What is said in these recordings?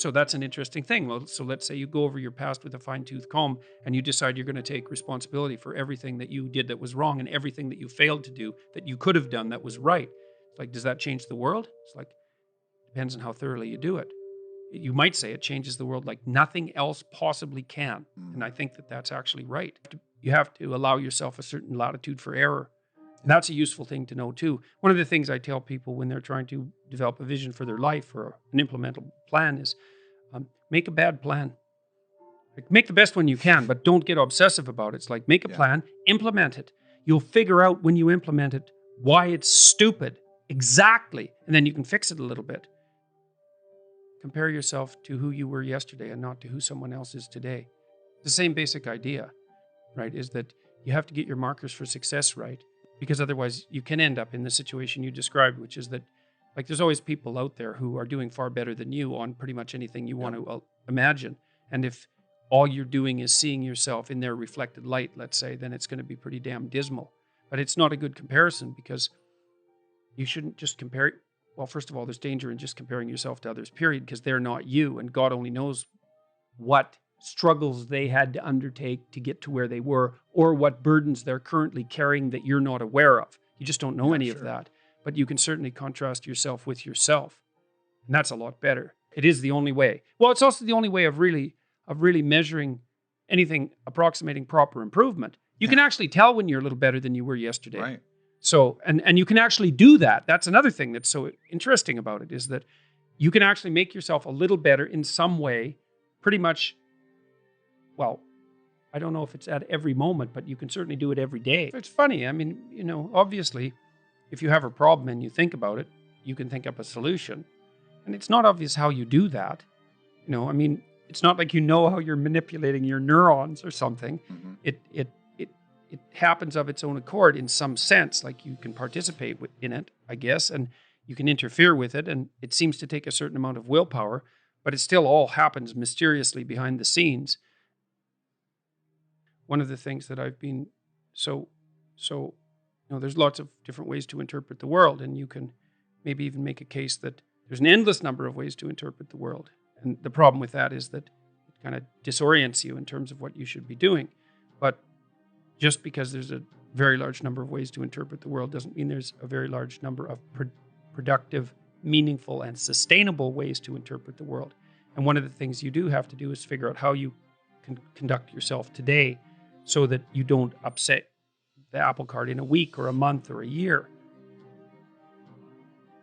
So that's an interesting thing. Well, so let's say you go over your past with a fine-tooth comb and you decide you're going to take responsibility for everything that you did that was wrong and everything that you failed to do that you could have done that was right. It's like, does that change the world? It's like, depends on how thoroughly you do it. You might say it changes the world like nothing else possibly can. And I think that that's actually right. You have to allow yourself a certain latitude for error. And that's a useful thing to know too. One of the things I tell people when they're trying to develop a vision for their life or an implementable plan is make a bad plan. Like, make the best one you can, but don't get obsessive about it. It's like, make a plan, implement it. You'll figure out when you implement it why it's stupid. Exactly. And then you can fix it a little bit. Compare yourself to who you were yesterday and not to who someone else is today. The same basic idea, right, is that you have to get your markers for success right, because otherwise you can end up in the situation you described, which is that, like, there's always people out there who are doing far better than you on pretty much anything you want to imagine. And if all you're doing is seeing yourself in their reflected light, let's say, then it's going to be pretty damn dismal. But it's not a good comparison, because you shouldn't just compare. Well, first of all, there's danger in just comparing yourself to others, period, because they're not you, and God only knows what struggles they had to undertake to get to where they were, or what burdens they're currently carrying that you're not aware of. You just don't know any of that. But you can certainly contrast yourself with yourself. And that's a lot better. It is the only way. Well, it's also the only way of really measuring anything approximating proper improvement. You can actually tell when you're a little better than you were yesterday. Right. So, and you can actually do that. That's another thing that's so interesting about it, is that you can actually make yourself a little better in some way, pretty much. Well, I don't know if it's at every moment, but you can certainly do it every day. It's funny. I mean, obviously, if you have a problem and you think about it, you can think up a solution. And it's not obvious how you do that. I mean, it's not like how you're manipulating your neurons or something. Mm-hmm. It happens of its own accord in some sense, like you can participate in it, I guess, and you can interfere with it, and it seems to take a certain amount of willpower, but it still all happens mysteriously behind the scenes. One of the things that I've been there's lots of different ways to interpret the world, and you can maybe even make a case that there's an endless number of ways to interpret the world. And the problem with that is that it kind of disorients you in terms of what you should be doing. But just because there's a very large number of ways to interpret the world doesn't mean there's a very large number of productive, meaningful, and sustainable ways to interpret the world. And one of the things you do have to do is figure out how you can conduct yourself today so that you don't upset the apple cart in a week or a month or a year.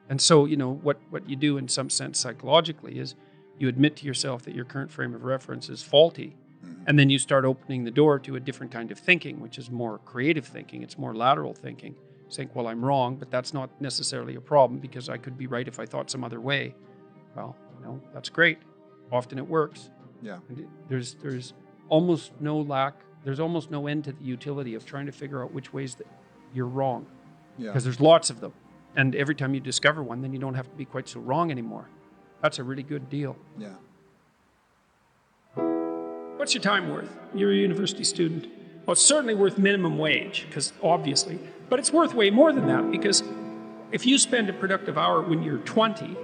And so, what you do in some sense psychologically is you admit to yourself that your current frame of reference is faulty. And then you start opening the door to a different kind of thinking, which is more creative thinking. It's more lateral thinking. Saying, well, I'm wrong, but that's not necessarily a problem because I could be right if I thought some other way. Well, that's great. Often it works. Yeah. And there's almost no end to the utility of trying to figure out which ways that you're wrong. Yeah. Because there's lots of them. And every time you discover one, then you don't have to be quite so wrong anymore. That's a really good deal. Yeah. What's your time worth? You're a university student. Well, it's certainly worth minimum wage, because obviously, but it's worth way more than that, because if you spend a productive hour when you're 20,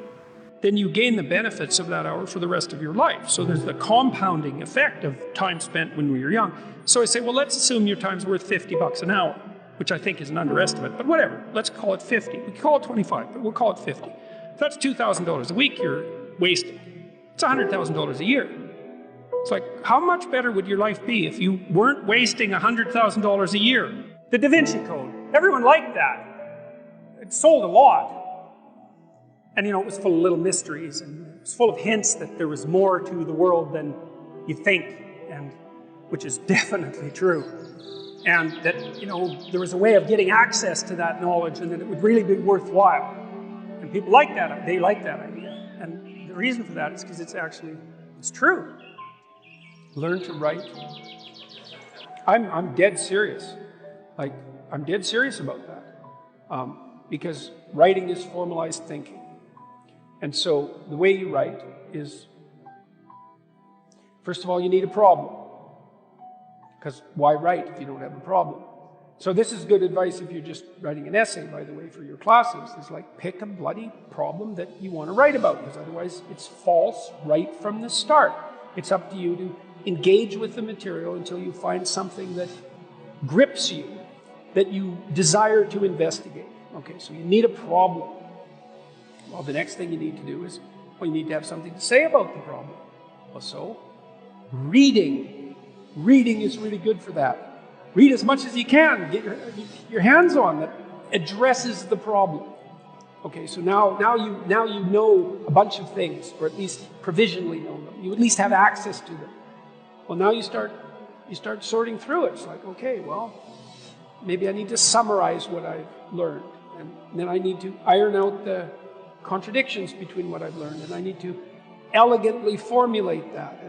then you gain the benefits of that hour for the rest of your life. So there's the compounding effect of time spent when we were young. So I say, well, let's assume your time's worth $50 an hour, which I think is an underestimate, but whatever. Let's call it 50. We can call it 25, but we'll call it 50. If that's $2,000 a week you're wasting. It's $100,000 a year. It's like, how much better would your life be if you weren't wasting $100,000 a year? The Da Vinci Code. Everyone liked that. It sold a lot. And, it was full of little mysteries, and it was full of hints that there was more to the world than you think, and which is definitely true. And that, there was a way of getting access to that knowledge, and that it would really be worthwhile. And people like that. They like that idea. And the reason for that is because it's true. Learn to write. I'm dead serious. I'm dead serious about that. Because writing is formalized thinking. And so the way you write is, first of all, you need a problem. Because why write if you don't have a problem? So this is good advice if you're just writing an essay, by the way, for your classes. It's like, pick a bloody problem that you want to write about, because otherwise it's false right from the start. It's up to you to engage with the material until you find something that grips you, that you desire to investigate. Okay, so you need a problem. Well, the next thing you need to do is, well, you need to have something to say about the problem. Well, so reading. Reading is really good for that. Read as much as you can. Get your hands on that addresses the problem. Okay, so now you know a bunch of things, or at least provisionally know them. You at least have access to them. Well, now you start sorting through it. It's like, okay, well, maybe I need to summarize what I've learned, and then I need to iron out the contradictions between what I've learned, and I need to elegantly formulate that,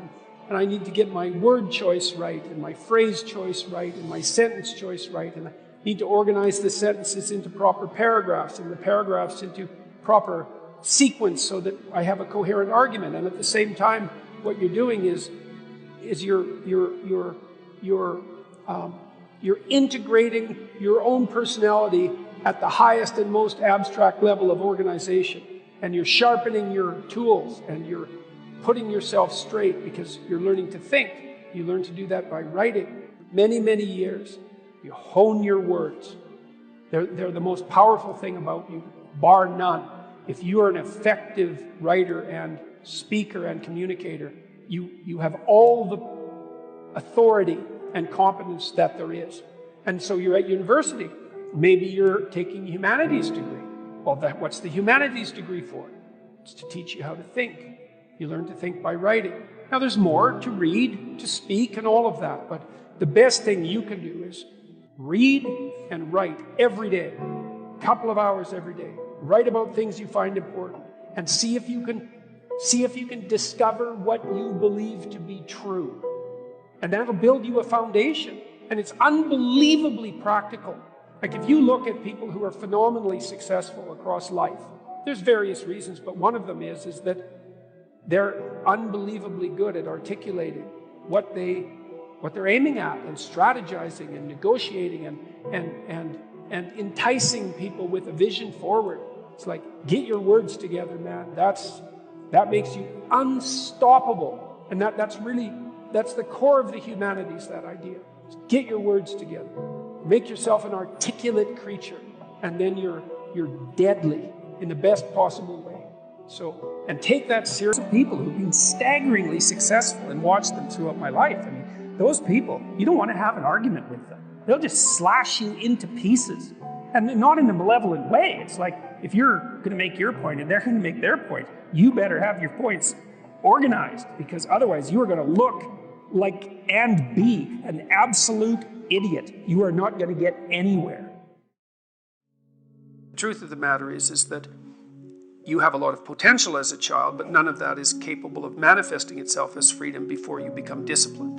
and I need to get my word choice right, and my phrase choice right, and my sentence choice right, and I need to organize the sentences into proper paragraphs, and the paragraphs into proper sequence so that I have a coherent argument. And at the same time, what you're doing is you're integrating your own personality at the highest and most abstract level of organization, and you're sharpening your tools, and you're putting yourself straight because you're learning to think. You learn to do that by writing. Many, many years. You hone your words. They're the most powerful thing about you, bar none. If you are an effective writer and speaker and communicator, you have all the authority and competence that there is. And so you're at university. Maybe you're taking a humanities degree. Well, what's the humanities degree for? It's to teach you how to think. You learn to think by writing. Now, there's more to read, to speak, and all of that, but the best thing you can do is read and write every day, a couple of hours every day. Write about things you find important, and see if you can discover what you believe to be true. And that'll build you a foundation, and it's unbelievably practical. Like, if you look at people who are phenomenally successful across life, there's various reasons, but one of them is that they're unbelievably good at articulating what they're aiming at, and strategizing and negotiating and enticing people with a vision forward. It's like, get your words together, man. That makes you unstoppable. And that's the core of the humanities, that idea. Get your words together. Make yourself an articulate creature, and then you're deadly in the best possible way. So, and take that serious. People who've been staggeringly successful, and watch them throughout my life. I mean, those people, you don't want to have an argument with them. They'll just slash you into pieces. And not in a malevolent way. It's like, if you're going to make your point and they're going to make their point, you better have your points organized, because otherwise you are going to look like and be an absolute idiot. You are not going to get anywhere. The truth of the matter is that you have a lot of potential as a child, but none of that is capable of manifesting itself as freedom before you become disciplined.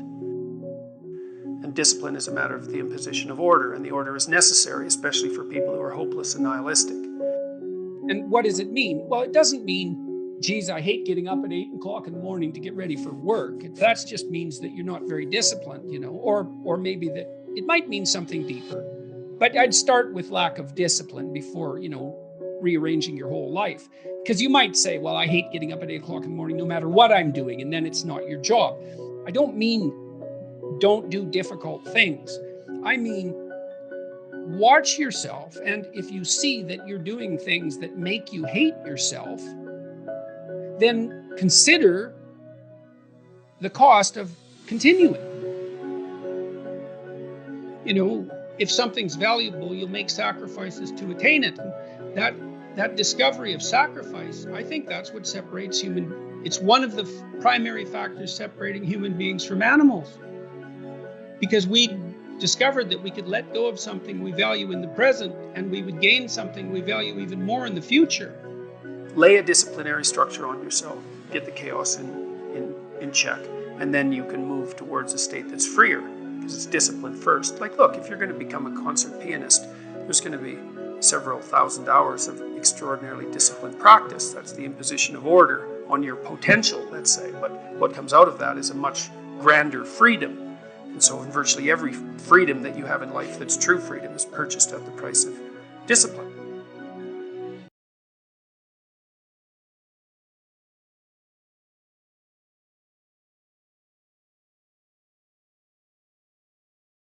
And discipline is a matter of the imposition of order, and the order is necessary, especially for people who are hopeless and nihilistic. And what does it mean? Well, it doesn't mean, geez, I hate getting up at 8 o'clock in the morning to get ready for work. That just means that you're not very disciplined, or maybe that it might mean something deeper. But I'd start with lack of discipline before, rearranging your whole life. Because you might say, well, I hate getting up at 8 o'clock in the morning no matter what I'm doing, and then it's not your job. I don't mean don't do difficult things. I mean, watch yourself, and if you see that you're doing things that make you hate yourself, then consider the cost of continuing. If something's valuable, you'll make sacrifices to attain it. And that discovery of sacrifice, I think that's what separates it's one of the primary factors separating human beings from animals. Because we discovered that we could let go of something we value in the present, and we would gain something we value even more in the future. Lay a disciplinary structure on yourself. Get the chaos in check. And then you can move towards a state that's freer, because it's discipline first. Like, look, if you're going to become a concert pianist, there's going to be several thousand hours of extraordinarily disciplined practice. That's the imposition of order on your potential, let's say. But what comes out of that is a much grander freedom. And so in virtually every freedom that you have in life that's true freedom is purchased at the price of discipline.